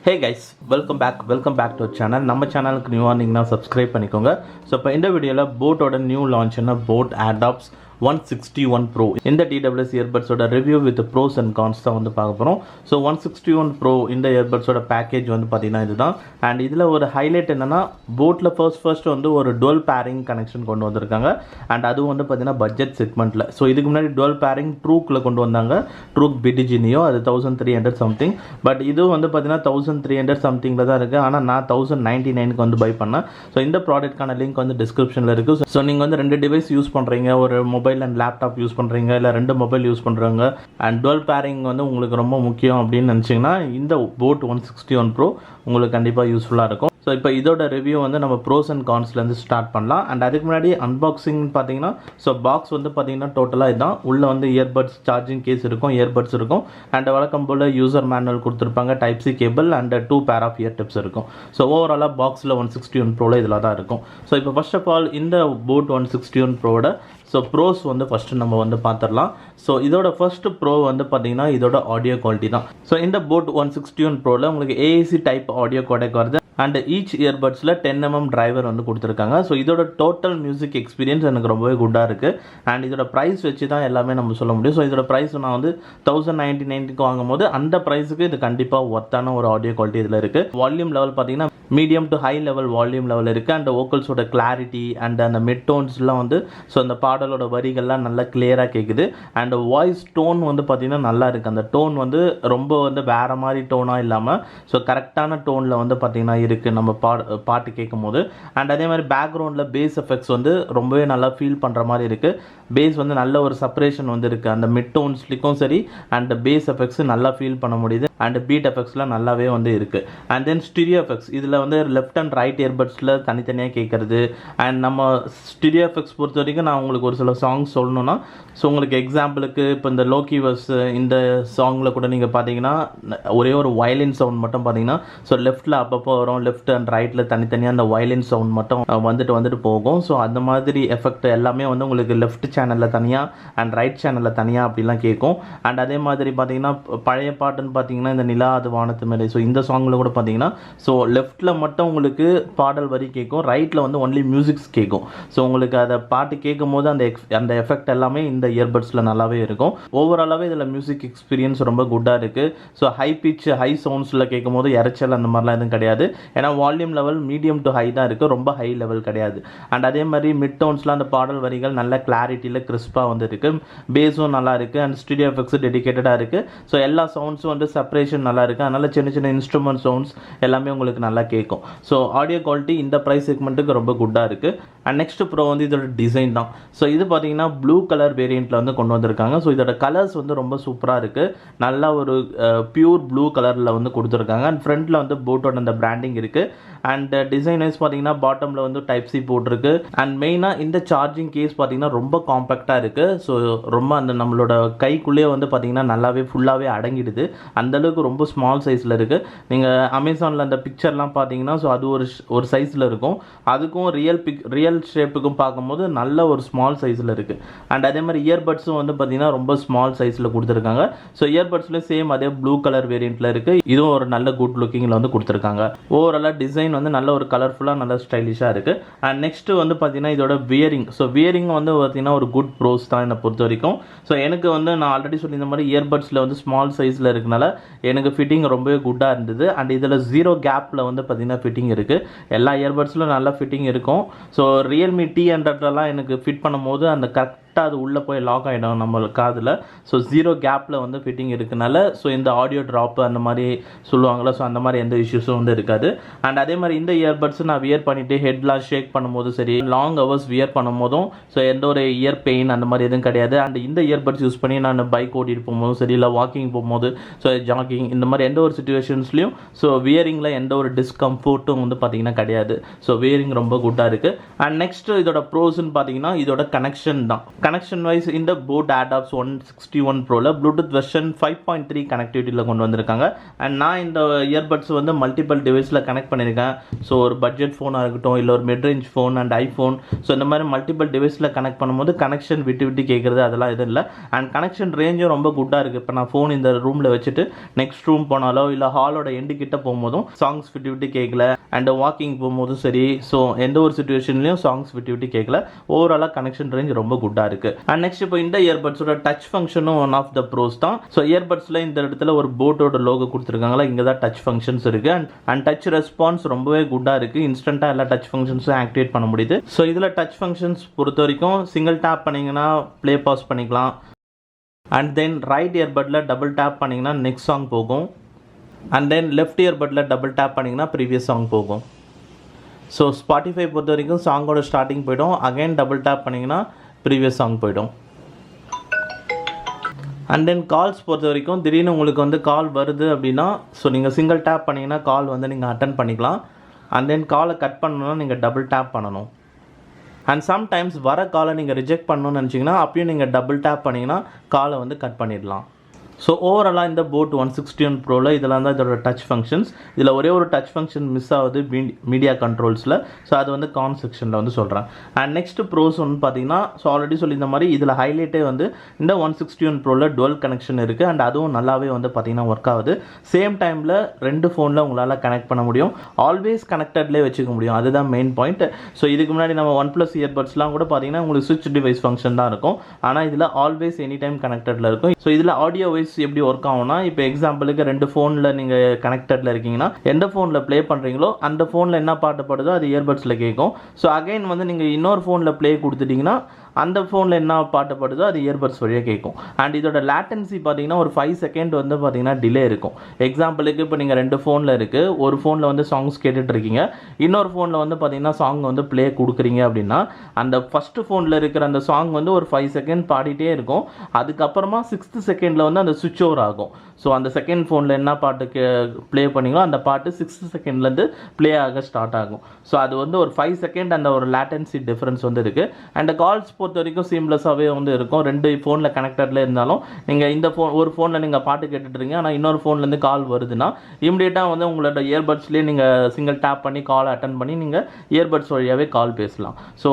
Hey guys, welcome back to our channel. நம்ம சேனலுக்கு நியூவா இருந்தீங்கன்னா சப்ஸ்கிரைப் பண்ணிக்கோங்க. ஸோ இப்போ இந்த வீடியோவில் போட்டோட new launch boAt Airdopes 161 Pro இந்த TWS Earbuds ஓட review with pros and cons தான் வந்து பார்க்க போகிறோம். ஸோ 161 Pro இந்த இயர்பட்ஸோட பேக்கேஜ் வந்து பார்த்தீங்கன்னா இதுதான். அண்ட் இதில் ஒரு ஹைலைட் என்னன்னா போட்டில் ஃபர்ஸ்ட் வந்து ஒரு டுவல் பேரிங் கனெக்ஷன் கொண்டு வந்திருக்காங்க. அண்ட் அதுவும் வந்து பார்த்தீங்கன்னா பட்ஜெட் செக்மெண்ட்டில். ஸோ இதுக்கு முன்னாடி டுவல் பேரிங் ட்ரூக்கில் கொண்டு வந்தாங்க. ட்ரூக் பிடிஜினியோ அது 1300 சம்திங். பட் இது வந்து பார்த்தீங்கன்னா 1300 சம்திங்கில் தான் இருக்குது. ஆனால் நான் 1099க்கு வந்து பை பண்ணேன். ஸோ இந்த ப்ராடக்ட்கான லிங்க் வந்து டிஸ்கிரிப்ஷனில் இருக்குது. ஸோ நீங்கள் வந்து 2 டிவைஸ் யூஸ் பண்ணுறீங்க, ஒரு மொபைல் அண்ட் லேப்டாப் யூஸ் பண்ணுறீங்க, இல்லை 2 மொபைல் யூஸ் பண்ணுறாங்க அண்ட் டுவல் பேரிங் வந்து உங்களுக்கு ரொம்ப முக்கியம் அப்படின்னு நினச்சிங்கன்னா இந்த போட் 161 Pro உங்களுக்கு கண்டிப்பாக யூஸ்ஃபுல்லாக இருக்கும். ஸோ இப்போ இதோட ரிவ்யூ வந்து நம்ம ப்ரோஸ் அண்ட் கான்ஸ்லேருந்து ஸ்டார்ட் பண்ணலாம். அண்ட் அதுக்கு முன்னாடி அன்பாக்சிங் பார்த்தீங்கன்னா ஸோ பாக்ஸ் வந்து பார்த்தீங்கன்னா டோட்டலாக இதுதான். உள்ளே வந்து இயர்பட்ஸ் சார்ஜிங் கேஸ் இருக்கும், இயர்பட்ஸ் இருக்கும் அண்ட் வழக்கம் போல் யூசர் மேனுவல் கொடுத்துருப்பாங்க, type C cable and 2 pair of ear tips இருக்கும். ஸோ ஓவராலாக பாக்ஸில் 161 Proவில் இதில் தான் இருக்கும். ஸோ இப்போ ஃபர்ஸ்ட் ஆஃப் ஆல் இந்த போட் 161 Proவோட ஸோ ப்ரோஸ் வந்து ஃபஸ்ட்டு நம்ம வந்து பார்த்துடலாம். ஸோ இதோட ஃபர்ஸ்ட் ப்ரோ வந்து பார்த்தீங்கன்னா இதோட ஆடியோ குவாலிட்டி தான். ஸோ இந்த போட் 161 Proவில் உங்களுக்கு ஏஏசி டைப் ஆடியோ கோடெக் வருது அண்ட் ஈச் இயர்பட்ஸில் 10mm டிரைவர் வந்து கொடுத்துருக்காங்க. ஸோ இதோட டோட்டல் மியூசிக் எக்ஸ்பீரியன்ஸ் எனக்கு ரொம்பவே குட்டாக இருக்குது. அண்ட் இதோட ப்ரைஸ் வச்சு தான் எல்லாமே நம்ம சொல்ல முடியும். ஸோ இதோட ப்ரைஸ் நான் வந்து 1099க்கு வாங்கும் போது அந்த ப்ரைஸுக்கு இது கண்டிப்பாக ஒர்த்தான ஒரு ஆடியோ குவாலிட்டி இதில் இருக்குது. வால்யூம் லெவல் பார்த்தீங்கன்னா medium to high level volume level இருக்குது. அண்ட் வோக்கல்ஸோட கிளாரிட்டி அண்ட் அந்த மிட் டோன்ஸ்லாம் வந்து ஸோ அந்த பாடலோட வரிகள்லாம் நல்லா கிளியராக கேட்குது. அண்ட் வாய்ஸ் டோன் வந்து பார்த்திங்கன்னா நல்லா இருக்குது. அந்த டோன் வந்து ரொம்ப வந்து வேறு மாதிரி டோனாக இல்லாமல் ஸோ கரெக்டான டோனில் வந்து பார்த்திங்கன்னா இருக்குது நம்ம பாட்டு கேட்கும் போது. அண்ட் அதே மாதிரி பேக்ரவுண்டில் பேஸ் எஃபெக்ட்ஸ் வந்து ரொம்பவே நல்லா ஃபீல் பண்ணுற மாதிரி இருக்குது. பேஸ் வந்து நல்ல ஒரு செப்பரேஷன் வந்து இருக்குது. அந்த மிட் டோன்ஸ்லிக்கும் சரி அண்ட் பேஸ் எஃபெக்ட்ஸ் நல்லா ஃபீல் பண்ண முடியுது. அண்ட் பீட் எஃபெக்ட்ஸ்லாம் நல்லாவே வந்து இருக்குது. அண்ட் தென் ஸ்டீரியோ எஃபெக்ட்ஸ் இதில் வந்து லெஃப்ட் அண்ட் ரைட் இயர்பட்ஸில் தனித்தனியாக கேட்குறது. அண்ட் நம்ம ஸ்டீரியோ எஃபெக்ட்ஸ் பொறுத்த வரைக்கும் நான் உங்களுக்கு ஒரு சில சாங்ஸ் சொல்லணும்னா ஸோ உங்களுக்கு எக்ஸாம்பிளுக்கு இப்போ இந்த லோக்கிவஸ் இந்த சாங்கில் கூட நீங்கள் பார்த்தீங்கன்னா ஒரே ஒரு வயலின் சவுண்ட் மட்டும் பார்த்தீங்கன்னா ஸோ லெஃப்ட்டில் அப்பப்போ வரும், லெஃப்ட் அண்ட் ரைட்டில் தனித்தனியாக அந்த வயலின் சவுண்ட் மட்டும் வந்துட்டு போகும். ஸோ அந்த மாதிரி எஃபெக்ட் எல்லாமே வந்து உங்களுக்கு லெஃப்ட் சேனலில் தனியாக அண்ட் ரைட் சேனலில் தனியாக அப்படிலாம் கேட்கும். அண்ட் அதே மாதிரி பார்த்தீங்கன்னா பழைய பாட்டுன்னு பார்த்தீங்கன்னா இந்த நிலா அது வானத்து மேலே ஸோ இந்த சாங்கில் கூட பார்த்தீங்கன்னா ஸோ லெஃப்ட்டில் மட்டும் உங்களுக்கு பாடல் வரி கேட்கும், ரைட்டில் வந்து ஒன்லி மியூசிக்ஸ் கேட்கும். ஸோ உங்களுக்கு அதை பாட்டு கேட்கும் போது அந்த எஃபெக்ட் எல்லாமே இந்த இயர்பட்ஸில் நல்லாவே இருக்கும். ஓவராலாகவே இதில் மியூசிக் எக்ஸ்பீரியன்ஸ் ரொம்ப குட்டாக இருக்குது. ஸோ ஹை பிச் ஹை சவுண்ட்ஸில் கேட்கும் போது இறைச்சல் அந்த மாதிரிலாம் எதுவும் கிடையாது. ஏன்னா volume level medium to high தான் இருக்குது, ரொம்ப ஹை லெவல் கிடையாது. அண்ட் அதே மாதிரி மிட் டோன்ஸில் அந்த பாடல் வரிகள் நல்ல கிளாரிட்டியில் கிறிஸ்பாக வந்து இருக்குது. பேஸும் நல்லா இருக்குது அண்ட் ஸ்டூடியோ எஃபெக்ட்ஸ் டெடிகேட்டடாக இருக்குது. ஸோ எல்லா சவுண்ட்ஸும் வந்து செப்பரேஷன் நல்லா இருக்குது. அதனால் சின்ன இன்ஸ்ட்ருமெண்ட் சவுண்ட்ஸ் எல்லாமே உங்களுக்கு நல்லா கேட்கும். ஸோ ஆடியோ குவாலிட்டி இந்த ப்ரைஸ் செக்மெண்ட்டுக்கு ரொம்ப குட்டாக இருக்குது. அண்ட் நெக்ஸ்ட் ப்ரோ வந்து இதோட டிசைன் தான். ஸோ இது பார்த்தீங்கன்னா ப்ளூ கலர் வேரியண்ட்டில் வந்து கொண்டு வந்திருக்காங்க. ஸோ இதோட கலர்ஸ் வந்து ரொம்ப சூப்பராக இருக்குது. நல்லா ஒரு பியூர் ப்ளூ கலரில் வந்து கொடுத்துருக்காங்க. அண்ட் ஃப்ரண்ட்டில் வந்து போட்டோட அந்த பிராண்டிங் இருக்குது. அண்ட் டிசைன் வைஸ் பார்த்தீங்கன்னா பாட்டமில் வந்து டைப் சி போட்டிருக்கு. அண்ட் மெயினாக இந்த சார்ஜிங் கேஸ் பார்த்தீங்கன்னா ரொம்ப காம்பேக்டாக இருக்குது. ஸோ ரொம்ப அந்த நம்மளோட கைக்குள்ளேயே வந்து பார்த்தீங்கன்னா நல்லாவே ஃபுல்லாகவே அடங்கிடுது. அந்தளவுக்கு ரொம்ப ஸ்மால் சைஸில் இருக்குது. நீங்கள் அமேசானில் அந்த பிக்சர்லாம் பார்த்தீங்கன்னா ஸோ அது ஒரு சைஸில் இருக்கும். அதுக்கும் ரியல் ஷேப்புக்கும் பார்க்கும்போது நல்ல ஒரு ஸ்மால் சைஸில் இருக்குது. அண்ட் அதே மாதிரி இயர்பட்ஸும் வந்து பார்த்தீங்கன்னா ரொம்ப ஸ்மால் சைஸில் கொடுத்துருக்காங்க. ஸோ இயர்பட்ஸ்லேயும் சேம் அதே ப்ளூ கலர் வேரியண்ட்டில் இருக்குது. இதுவும் ஒரு நல்ல குட் லுக்கிங்கில் வந்து கொடுத்துருக்காங்க. ஓவராலாக டிசைன் வந்து நல்ல ஒரு கலர்ஃபுல்லாக நல்ல ஸ்டைலிஷாக இருக்குது. அண்ட் நெக்ஸ்ட்டு வந்து பார்த்தீங்கன்னா இதோட வியரிங். ஸோ வியரிங் வந்து பார்த்தீங்கன்னா ஒரு குட் ப்ரோஸ் தான் என்னை பொறுத்த வரைக்கும். ஸோ எனக்கு வந்து நான் ஆல்ரெடி சொல்லியிருந்த மாதிரி இயர்பட்ஸில் வந்து ஸ்மால் சைஸில் இருக்கனால எனக்கு ஃபிட்டிங் ரொம்பவே குட்டாக இருந்தது. அண்ட் இதில் 0 கேப்பில் வந்து பார்த்தீங்கன்னா ஃபிட்டிங் இருக்குது. எல்லா இயர்பட்ஸிலும் நல்லா ஃபிட்டிங் இருக்கும். ஸோ ரியல்மி T100லாம் எனக்கு ஃபிட் பண்ணும்போது அந்த கரெக்டாக அது உள்ளே போய் லாக் ஆகிடும் நம்ம காதில். ஸோ 0 கேப்பில் வந்து ஃபிட்டிங் இருக்கனால ஸோ இந்த ஆடியோ ட்ராப்பு அந்த மாதிரி சொல்லுவாங்களா ஸோ அந்த மாதிரி எந்த இஷ்யூஸும் வந்து இருக்காது. அண்ட் அதே மாதிரி இந்த இயர்பட்ஸ் நான் வியர் பண்ணிவிட்டு ஹெட்லாம் ஷேக் பண்ணும்போது சரி, லாங் ஹவர்ஸ் வியர் பண்ணும் போதும் ஸோ எந்த ஒரு இயர் பெயின் அந்த மாதிரி எதுவும் கிடையாது. அண்ட் இந்த இயர்பட்ஸ் யூஸ் பண்ணி நான் பைக் ஓட்டிட்டு போகும்போதும் சரி, இல்லை வாக்கிங் போகும்போது ஸோ ஜாகிங் இந்த மாதிரி எந்த ஒரு சுச்சுவேஷன்ஸ்லையும் ஸோ வியரிங்கில் எந்த ஒரு டிஸ்கம்ஃபர்ட்டும் வந்து பார்த்தீங்கன்னா கிடையாது. ஸோ வியரிங் ரொம்ப குட்டாக இருக்குது. அண்ட் நெக்ஸ்ட் இதோட ப்ரோஸ்ன்னு பார்த்தீங்கன்னா இதோட கனெக்ஷன் தான். கனெக்ஷன் வைஸ் இந்த போட் ஏர்டாப்ஸ் 161 ப்ரோவில் ப்ளூடூத் வெர்ஷன் 5.3 கனெக்டிவிட்டியில் கொண்டு வந்திருக்காங்க. அண்ட் நான் இந்த இயர்பட்ஸ் வந்து மல்டிபிள் டிவைஸில் கனெக்ட் பண்ணியிருக்கேன். ஸோ ஒரு பட்ஜெட் ஃபோனாக இருக்கட்டும், இல்லை ஒரு midrange phone and iPhone, so இந்த மாதிரி மல்டிபிள் டிவைஸில் கனெக்ட் பண்ணும்போது கனெக்ஷன் விட்டு விட்டு கேட்குறது அதெல்லாம் எதுவும் இல்லை. அண்ட் கனெக்ஷன் ரேஞ்சும் ரொம்ப குட்டாக இருக்குது. இப்போ நான் ஃபோன் இந்த ரூமில் வச்சுட்டு நெக்ஸ்ட் ரூம் போனாலோ இல்லை ஹாலோட எண்டு கிட்ட போகும்போதும் சாங்ஸ் விட்டு விட்டு கேட்கல. அண்ட் வாக்கிங் போகும்போதும் சரி, ஸோ எந்த ஒரு சுச்சுவேஷன்லையும் சாங்ஸ் விட்டு விட்டு கேட்கல. ஓவராலாக கனெக்ஷன் ரேஞ்ச் ரொம்ப குட்டாக இருக்கு. அண்ட் நெக்ஸ்ட் இப்போ இந்த இயர்பட்ஸோட டச் ஃபங்க்ஷனும் ஒன் ஆஃப் த ப்ரோஸ் தான். ஸோ இயர்பட்ஸில் இந்த இடத்துல ஒரு போட்டோட லோகோ கொடுத்துருக்காங்களா, இங்கே தான் டச் ஃபங்க்ஷன்ஸ் இருக்கு. அண்ட் டச் ரெஸ்பான்ஸ் ரொம்பவே குட்டாக இருக்கு. இன்ஸ்டன்ட்டாக எல்லா டச் ஃபங்க்ஷன்ஸும் ஆக்டிவேட் பண்ண முடியுது. ஸோ இதில் டச் ஃபங்க்ஷன்ஸ் பொறுத்த வரைக்கும் சிங்கிள் டேப் பண்ணிங்கன்னா ப்ளே பாஸ் பண்ணிக்கலாம். அண்ட் தென் ரைட் இயர்பட்டில் டபுள் டேப் பண்ணிங்கன்னா நெக்ஸ்ட் சாங் போகும். அண்ட் தென் லெஃப்ட் இயர்பட்டில் டபுள் டேப் பண்ணிங்கன்னா ப்ரீவியஸ் சாங் போகும். ஸோ ஸ்பாட்டிஃபை பொறுத்த வரைக்கும் சாங்கோட ஸ்டார்டிங் போய்டும். அகைன் டபுள் டேப் பண்ணிங்கன்னா ப்ரீவியஸ் சாங் போய்டும். அண்ட் தென் கால்ஸ் பொறுத்த வரைக்கும் திடீர்னு உங்களுக்கு வந்து கால் வருது அப்படின்னா, ஸோ நீங்கள் சிங்கிள் டேப் பண்ணிங்கன்னா கால் வந்து நீங்கள் அட்டன் பண்ணிக்கலாம். அண்ட் தென் காலை கட் பண்ணணும்னா நீங்கள் டபுள் டேப் பண்ணணும். அண்ட் சம்டைம்ஸ் வர காலை நீங்கள் ரிஜெக்ட் பண்ணணும்னு நினச்சிங்கன்னா அப்பயும் நீங்கள் டபுள் டேப் பண்ணிங்கன்னா காலை வந்து கட் பண்ணிடலாம். ஸோ ஓவராலாக இந்த போட் 161 ப்ரோவில் இதெல்லாம் தான் இதோட டச் ஃபங்க்ஷன்ஸ். இதில் ஒரே ஒரு டச் ஃபங்க்ஷன் மிஸ் ஆகுது மீடியா கண்ட்ரோல்ஸில். ஸோ அது வந்து கான் செக்ஷனில் வந்து சொல்கிறேன். அண்ட் நெக்ஸ்ட் ப்ரோஸ் ஒன்று பார்த்தீங்கன்னா, ஸோ ஆல்ரெடி சொல்லியிருந்த மாதிரி இதில் ஹைலைட்டே வந்து இந்த 161 ப்ரோவில் டுவல் கனெக்ஷன் இருக்குது. அண்ட் அதுவும் நல்லாவே வந்து பார்த்தீங்கன்னா ஒர்க் ஆகுது. சேம் டைமில் ரெண்டு ஃபோனில் உங்களால் கனெக்ட் பண்ண முடியும். ஆல்வேஸ் கனெக்டட்லேயே வச்சுக்க முடியும். அதுதான் மெயின் பாயிண்ட். ஸோ இதுக்கு முன்னாடி நம்ம OnePlus இயர்பட்ஸ்லாம் கூட பார்த்தீங்கன்னா உங்களுக்கு சுவிட்ச் டிவைஸ் ஃபங்க்ஷன் தான் இருக்கும். ஆனால் இதில் ஆல்வேஸ் எனி டைம் கனெக்டடில் இருக்கும். ஸோ இதில் ஆடியோ வைஸ் எப்படி ஒர்க் ஆகும்னா, இப்போ எக்ஸாம்பிளுக்கு ரெண்டு ஃபோனில் நீங்கள் கனெக்டடில் இருக்கீங்கன்னா எந்த ஃபோனில் ப்ளே பண்ணுறீங்களோ அந்த ஃபோனில் என்ன பாட்டு பாடுதோ அது இயர்பட்ஸில் கேட்கும். ஸோ அகைன் வந்து நீங்கள் இன்னொரு ஃபோனில் ப்ளே கொடுத்துட்டிங்கன்னா அந்த ஃபோனில் என்ன பாட்டு பாடுதோ அது இயர்பட்ஸ் வழியாக கேட்கும். அண்ட் இதோட லேட்டன்சி பார்த்தீங்கன்னா ஒரு 5 செகண்ட் வந்து பார்த்தீங்கன்னா டிலே இருக்கும். எக்ஸாம்பிளுக்கு இப்போ நீங்கள் ரெண்டு ஃபோனில் இருக்குது, ஒரு ஃபோனில் வந்து சாங்ஸ் கேட்டுட்டு இருக்கீங்க, இன்னொரு ஃபோனில் வந்து பார்த்தீங்கன்னா சாங் வந்து ப்ளே கொடுக்குறீங்க அப்படின்னா அந்த ஃபஸ்ட்டு ஃபோனில் இருக்கிற அந்த சாங் வந்து ஒரு 5 செகண்ட் பாடிட்டே இருக்கும். அதுக்கப்புறமா 6th செகண்டில் வந்து அந்த சுவிட்ச் ஓவர் ஆகும். ஸோ அந்த செகண்ட் ஃபோனில் என்ன பாட்டுக்கு ப்ளே பண்ணிங்களோ அந்த பாட்டு 6th செகண்ட்லேருந்து ப்ளே ஆக ஸ்டார்ட் ஆகும். ஸோ அது வந்து ஒரு 5 செகண்ட் அந்த ஒரு லேட்டன்சி டிஃப்ரென்ஸ் வந்து இருக்குது. அண்ட் கால்ஸ் பொறுத்த வரைக்கும் சீம்லெஸ்ஸாகவே வந்து இருக்கும். ரெண்டு ஃபோனில் கனெக்டடில் இருந்தாலும் நீங்கள் இந்த ஒரு ஃபோனில் நீங்கள் பாட்டு கேட்டுட்ருங்க, ஆனால் இன்னொரு ஃபோன்லேருந்து கால் வருதுன்னா இமிடியேட்டாக வந்து உங்களோட இயர்பட்ஸ்லேயே நீங்கள் சிங்கிள் டேப் பண்ணி காலை அட்டன் பண்ணி நீங்கள் இயர்பட்ஸ் வழியாகவே கால் பேசலாம். ஸோ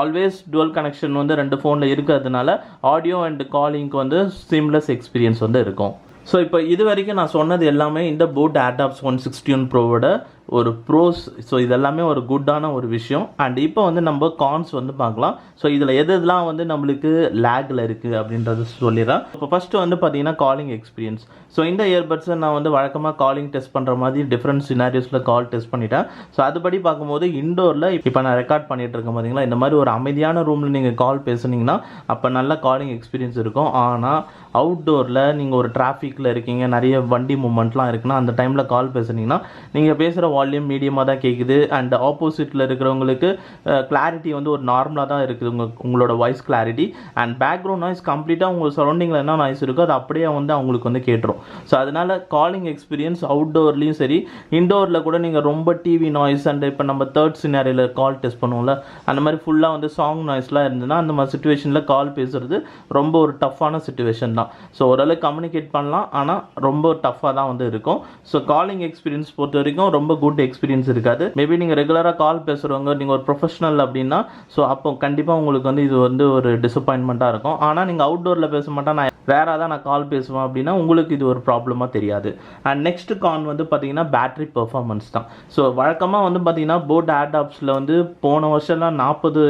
ஆல்வேஸ் டுவல் கனெக்ஷன் வந்து ரெண்டு ஃபோனில் இருக்கிறதுனால ஆடியோ அண்ட் காலிங்க்கு வந்து சீம்லெஸ் எக்ஸ்பீரியன்ஸ் வந்து இருக்கும். ஸோ இப்போ இது வரைக்கும் நான் சொன்னது எல்லாமே இந்த போட் ஏர்டாப்ஸ் 161 ப்ரோவோட ஒரு ப்ரோஸ். ஸோ இதெல்லாமே ஒரு குட்டான ஒரு விஷயம். அண்ட் இப்போ வந்து நம்ம கான்ஸ் வந்து பார்க்கலாம். ஸோ இதில் எதெல்லாம் வந்து நம்மளுக்கு லேக்கில் இருக்குது அப்படின்றது சொல்லிடுறேன். இப்போ ஃபஸ்ட்டு வந்து பார்த்தீங்கன்னா காலிங் எக்ஸ்பீரியன்ஸ். ஸோ இந்த இயர்பட்ஸை நான் வந்து வழக்கமாக காலிங் டெஸ்ட் பண்ணுற மாதிரி டிஃப்ரெண்ட் சினாரியோஸில் கால் டெஸ்ட் பண்ணிட்டேன். ஸோ அதுபடி பார்க்கும்போது இண்டோரில் இப்போ நான் ரெக்கார்ட் பண்ணிகிட்டு இருக்கேன் பார்த்தீங்களா, இந்த மாதிரி ஒரு அமைதியான ரூமில் நீங்கள் கால் பேசுனீங்கன்னா அப்போ நல்ல காலிங் எக்ஸ்பீரியன்ஸ் இருக்கும். ஆனால் அவுட்டோரில் நீங்கள் ஒரு டிராஃபிக்கில் இருக்கீங்க, நிறைய வண்டி மூமெண்ட்லாம் இருக்குன்னா அந்த டைமில் கால் பேசுனீங்கன்னா நீங்கள் பேசுகிற வால்யூம் மீடியமாக தான் கேட்குது. அண்ட் ஆப்போசிட்டில் இருக்கிறவங்களுக்கு கிளாரிட்டி வந்து ஒரு நார்மலாக தான் இருக்குது, உங்களோட voice clarity. And background noise கம்ப்ளீட்டாக உங்கள் சரௌண்டிங்கில் என்ன நாய்ஸ் இருக்கோ அது அப்படியே வந்து அவங்களுக்கு வந்து கேட்டுரும். ஸோ அதனால் காலிங் எக்ஸ்பீரியன்ஸ் அவுட்டோர்லேயும் சரி இண்டோரில் கூட நீங்கள் ரொம்ப டிவி நாய்ஸ் அண்ட் இப்போ நம்ம தேர்ட் சினாரியில் கால் டெஸ்ட் பண்ணுவோம்ல அந்த மாதிரி ஃபுல்லாக வந்து சாங் நாய்ஸ்லாம் இருந்ததுன்னா அந்த மாதிரி சுச்சுவேஷனில் கால் பேசுகிறது ரொம்ப ஒரு டஃப்பான சுச்சுவேஷன் தான். ஸோ ஓரளவுக்கு கம்யூனிகேட் பண்ணலாம், ஆனால் ரொம்ப டஃப்பாக தான் வந்து இருக்கும். ஸோ காலிங் எக்ஸ்பீரியன்ஸ் பொறுத்த வரைக்கும் ரொம்ப குட் எக்ஸ்பீரியன்ஸ் இருக்காது. மேபி நீங்கள் ரெகுலராக கால் பேசுகிறவங்க, நீங்கள் ஒரு ப்ரொஃபஷனல் அப்படின்னா ஸோ அப்போ கண்டிப்பாக உங்களுக்கு வந்து இது வந்து ஒரு டிசப்பாயின்மெண்ட்டாக இருக்கும். ஆனால் நீங்கள் அவுட்டோரில் பேச மாட்டேன், நான் ரேராக தான் நான் கால் பேசுவேன் அப்படின்னா உங்களுக்கு இது ஒரு ப்ராப்ளமாக தெரியாது. அண்ட் நெக்ஸ்ட் கான் வந்து பார்த்தீங்கன்னா பேட்டரி பெர்ஃபார்மன்ஸ் தான். ஸோ வழக்கமாக வந்து பார்த்தீங்கன்னா போட் ஏர்டாப்ஸில் வந்து போன வருஷம்லாம் 40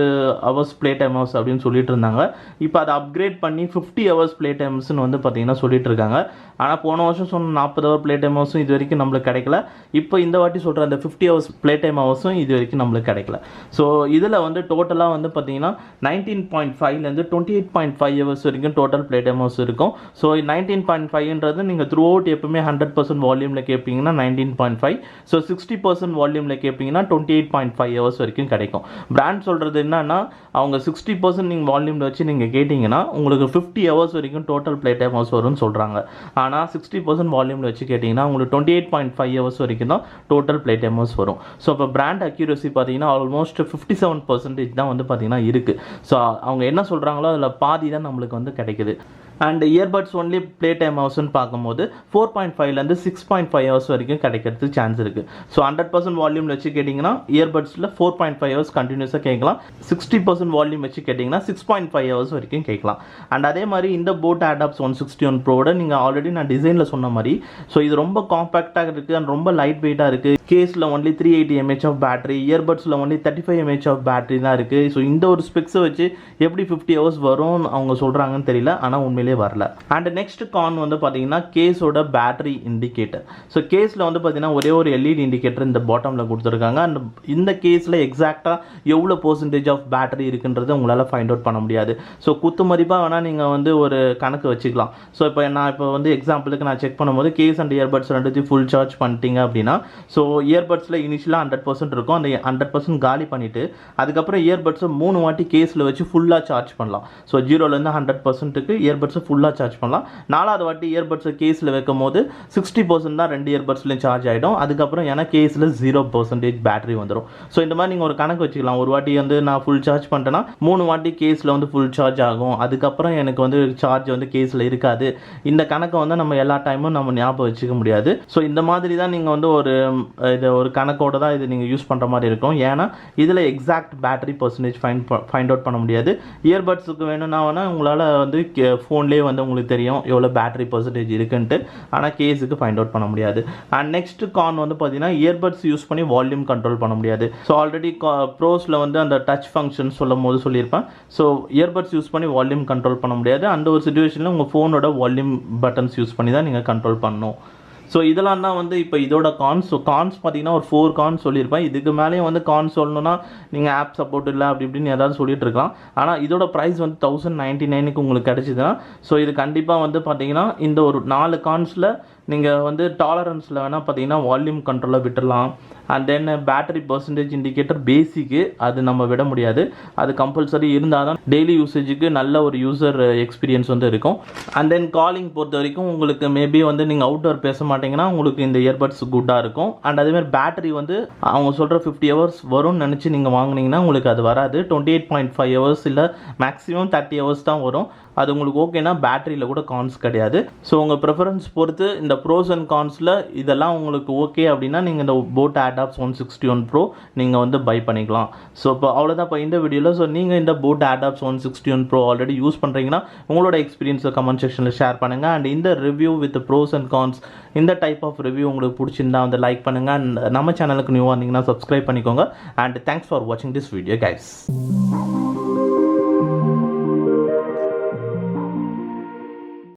ஹவர்ஸ் ப்ளே டைம் ஹவர்ஸ் அப்படின்னு சொல்லிட்டு இருந்தாங்க. இப்போ அதை அப்கிரேட் பண்ணி 50 ஹவர்ஸ் ப்ளே டைம்ஸ்னு வந்து பார்த்தீங்கன்னா சொல்லிட்டு இருக்காங்க. ஆனால் போன வருஷம் சொன்ன 40 ஹவர் ப்ளே டைம் ஹவர்ஸும் இது வரைக்கும் நம்மளுக்கு கிடைக்கல. இப்போ இந்த வாட்டி சொல்கிற அந்த 50 ஹவர்ஸ் ப்ளே டைம் ஹவர்ஸும் இது வரைக்கும் நம்மளுக்கு கிடைக்கல. ஸோ இதில் வந்து டோட்டலாக வந்து பார்த்தீங்கன்னா 19.5லேருந்து 28.5 ஹவர்ஸ் வரைக்கும் டோட்டல் ப்ளே டைம் ஹவர்ஸ் இருக்கும். ஸோ 19.5ன்றது நீங்கள் த்ரூ அவுட் எப்பவுமே 100% வால்யூமில் கேட்பீங்கன்னா 19.5. ஸோ 60% வால்யூமில் கேட்பீங்கன்னா 28.5 ஹவர்ஸ் வரைக்கும் கிடைக்கும். பிராண்ட் சொல்கிறது என்னன்னா அவங்க 60% நீங்கள் வால்யூமில் வச்சு நீங்கள் கேட்டிங்கன்னா உங்களுக்கு 50 ஹவர்ஸ் வரைக்கும் டோட்டல் ப்ளே டைம் ஹவர்ஸ் வரும்னு சொல்கிறாங்க. ஆனால் 60% வால்யூமில் வச்சு கேட்டிங்கன்னா உங்களுக்கு 28.5 ஹவர்ஸ் வரைக்கும் தான் டோட்டல் ப்ளே டைம் வரும். ஸோ இப்போ பிராண்ட் அக்யூரசி பார்த்தீங்கன்னா ஆல்மோஸ்ட் 57% தான் வந்து பார்த்தீங்கன்னா இருக்குது. ஸோ அவங்க என்ன சொல்கிறாங்களோ அதில் பாதி தான் நம்மளுக்கு வந்து கிடைக்குது. And earbuds only play time ஹவர்ஸ்னு பார்க்கும்போது 4.5லேருந்து 6.5 ஹவர்ஸ் வரைக்கும் கிடைக்கிறதுக்கு சான்ஸ் இருக்குது. ஸோ 100% வால்யூமில் வச்சு கேட்டிங்கன்னா இயர்பட்ஸில் 4.5 ஹவர்ஸ் கண்டினியூஸாக கேட்கலாம். 60% வால்யூம் வச்சு கேட்டிங்கன்னா 6.5 ஹவர்ஸ் வரைக்கும் கேட்கலாம். அண்ட் அதே மாதிரி இந்த போட் ஏர்டாப்ஸ் 161 ப்ரோட நீங்கள் ஆல்ரெடி நான் டிசைனில் சொன்ன மாதிரி ஸோ இது ரொம்ப காம்பேக்டாக இருக்குது அண்ட் ரொம்ப லைட் வெயிட்டாக இருக்குது. கேஸில் ஒன்லி 380 mAh ஆஃப் பேட்டரி, இயர்பட்ஸில் ஒன்லி 35 mAh ஆஃப் பேட்டரி தான் இருக்குது. ஸோ இந்த ஒரு ஸ்பெக்ஸை வச்சு எப்படி 50 ஹவர்ஸ் வரும் அவங்க சொல்கிறாங்கன்னு தெரியல, ஆனால் உண்மையிலே வரல. அண்ட் நெக்ஸ்ட் கான் வந்து பார்த்தீங்கன்னா கேஸோட பேட்டரி இண்டிகேட்டர். ஸோ கேஸில் வந்து பார்த்தீங்கன்னா ஒரே ஒரு எல்இடி இண்டிகேட்டர் இந்த பாட்டமில் கொடுத்துருக்காங்க. அண்ட் இந்த கேஸில் எக்ஸாக்டாக எவ்வளோ % ஆஃப் பேட்டரி இருக்குன்றது உங்களால் ஃபைண்ட் அவுட் பண்ண முடியாது. ஸோ குத்து மதிப்பாக வேணால் நீங்கள் வந்து ஒரு கணக்கு வச்சுக்கலாம். ஸோ இப்போ வந்து எக்ஸாம்பிளுக்கு நான் செக் பண்ணும்போது கேஸ் அண்ட் இயர்பட்ஸ் ரெண்டுத்தையும் ஃபுல் சார்ஜ் பண்ணிட்டீங்க அப்படின்னா ஸோ இயர்பட்ஸில் இனிஷியலாக 100% இருக்கும். அந்த 100% காலி பண்ணிவிட்டு அதுக்கப்புறம் இயர்பட்ஸை 3 வாட்டி கேஸில் வச்சு ஃபுல்லாக சார்ஜ் பண்ணலாம். ஸோ 0லேருந்து 100%க்கு இயர்பட்ஸை ஃபுல்லாக சார்ஜ் பண்ணலாம். 4வது வாட்டி இயர்பட்ஸை கேஸில் வைக்கும் போது 60% தான் 2 இயர்பட்ஸ்லையும் சார்ஜ் ஆகிடும். அதுக்கப்புறம் ஏன்னா கேஸில் 0% பேட்டரி வந்துடும். ஸோ இந்த மாதிரி நீங்கள் ஒரு கணக்கு வச்சுக்கலாம். ஒரு வாட்டி வந்து நான் ஃபுல் சார்ஜ் பண்ணிட்டேன்னா 3 வாட்டி கேஸில் வந்து ஃபுல் சார்ஜ் ஆகும். அதுக்கப்புறம் எனக்கு வந்து சார்ஜ் வந்து கேஸில் இருக்காது. இந்த கணக்கை வந்து நம்ம எல்லா டைமும் நம்ம ஞாபகம் வச்சுக்க முடியாது. ஸோ இந்த மாதிரி தான் நீங்கள் வந்து ஒரு கணக்கோடு தான் இது நீங்கள் யூஸ் பண்ணுற மாதிரி இருக்கும். ஏன்னா இதில் exact battery percentage find out பண்ண முடியாது. இயர்பட்ஸுக்கு வேணும்னா உங்களால் வந்து ஃபோன்லேயே வந்து உங்களுக்கு தெரியும் எவ்வளோ பேட்டரி பர்சன்டேஜ் இருக்குன்ட்டு, ஆனால் கேஸுக்கு ஃபைண்ட் அவுட் பண்ண முடியாது. அண்ட் நெக்ஸ்ட் கான் வந்து பார்த்தீங்கன்னா இயர்பட்ஸ் யூஸ் பண்ணி வால்யூம் கண்ட்ரோல் பண்ண முடியாது. ஸோ ஆல்ரெடி ப்ரோஸில் வந்து அந்த டச் ஃபங்க்ஷன் சொல்லியிருப்பேன். ஸோ இயர்பட்ஸ் யூஸ் பண்ணி வால்யூம் கண்ட்ரோல் பண்ண முடியாது. அந்த ஒரு சிச்சுவேஷனில் உங்கள் ஃபோனோட வால்யூம் பட்டன்ஸ் யூஸ் பண்ணி தான் நீங்கள் கண்ட்ரோல் பண்ணணும். ஸோ இதெல்லாம் தான் வந்து இப்போ இதோட கான்ஸ். ஸோ கான்ஸ் பார்த்தீங்கன்னா ஒரு 4 கான்ஸ் சொல்லியிருப்பேன். இதுக்கு மேலேயும் வந்து கான்ஸ் சொல்லணும்னா நீங்கள் ஆப் சப்போர்ட் இல்லை அப்படி இப்படின்னு ஏதாவது சொல்லிட்டு இருக்கலாம். ஆனால் இதோட ப்ரைஸ் வந்து 1099க்கு உங்களுக்கு கிடச்சிதுன்னா ஸோ இது கண்டிப்பாக வந்து பார்த்தீங்கன்னா இந்த ஒரு 4 கான்ஸில் நீங்கள் வந்து டாலரன்ஸில் வேணால் பார்த்தீங்கன்னா வால்யூம் கண்ட்ரோலை விட்டுடலாம். And then battery percentage indicator பேசிக்கு அது நம்ம விட முடியாது. அது கம்பல்சரி இருந்தால் தான் டெய்லி யூசேஜுக்கு நல்ல ஒரு யூசர் எக்ஸ்பீரியன்ஸ் வந்து இருக்கும். அண்ட் தென் காலிங் பொறுத்த வரைக்கும் உங்களுக்கு மேபி வந்து நீங்கள் அவுட்டோர் பேச மாட்டிங்கன்னா உங்களுக்கு இந்த இயர்பட்ஸ் குட்டாக இருக்கும். அண்ட் அதேமாதிரி பேட்டரி வந்து அவங்க சொல்கிற 50 ஹவர்ஸ் வரும்னு நினச்சி நீங்கள் வாங்கினீங்கன்னா உங்களுக்கு அது வராது. 28.5 ஹவர்ஸ் இல்லை மேக்ஸிமம் 30 ஹவர்ஸ் தான் வரும். அது உங்களுக்கு ஓகேனா பேட்டரியில் கூட கான்ஸ் கிடையாது. ஸோ உங்கள் ப்ரிஃபரன்ஸ் பொறுத்து இந்த ப்ரோஸ் அண்ட் கான்ஸில் இதெல்லாம் உங்களுக்கு ஓகே அப்படின்னா நீங்கள் இந்த போட் ஏர்டாப்ஸ் 161 ப்ரோ நீங்கள் வந்து பை பண்ணிக்கலாம். ஸோ இப்போ அவ்வளோதான் இப்போ இந்த வீடியோவில். ஸோ நீங்கள் இந்த boAt Airdopes 161 pro already use பண்ணுறீங்கன்னா உங்களோட எக்ஸ்பீரியன்ஸை கமெண்ட் செக்ஷனில் ஷேர் பண்ணுங்கள். அண்ட் இந்த review with pros and cons இந்த டைப் ஆஃப் ரிவ்யூ உங்களுக்கு பிடிச்சிருந்தா வந்து லைக் பண்ணுங்கள். அண்ட் நம்ம சேனலுக்கு நியூவாக இருந்தீங்கன்னா சப்ஸ்கிரைப் பண்ணிக்கோங்க. அண்ட் தேங்க்ஸ் ஃபார் வாட்சிங் திஸ் வீடியோ கைஸ்.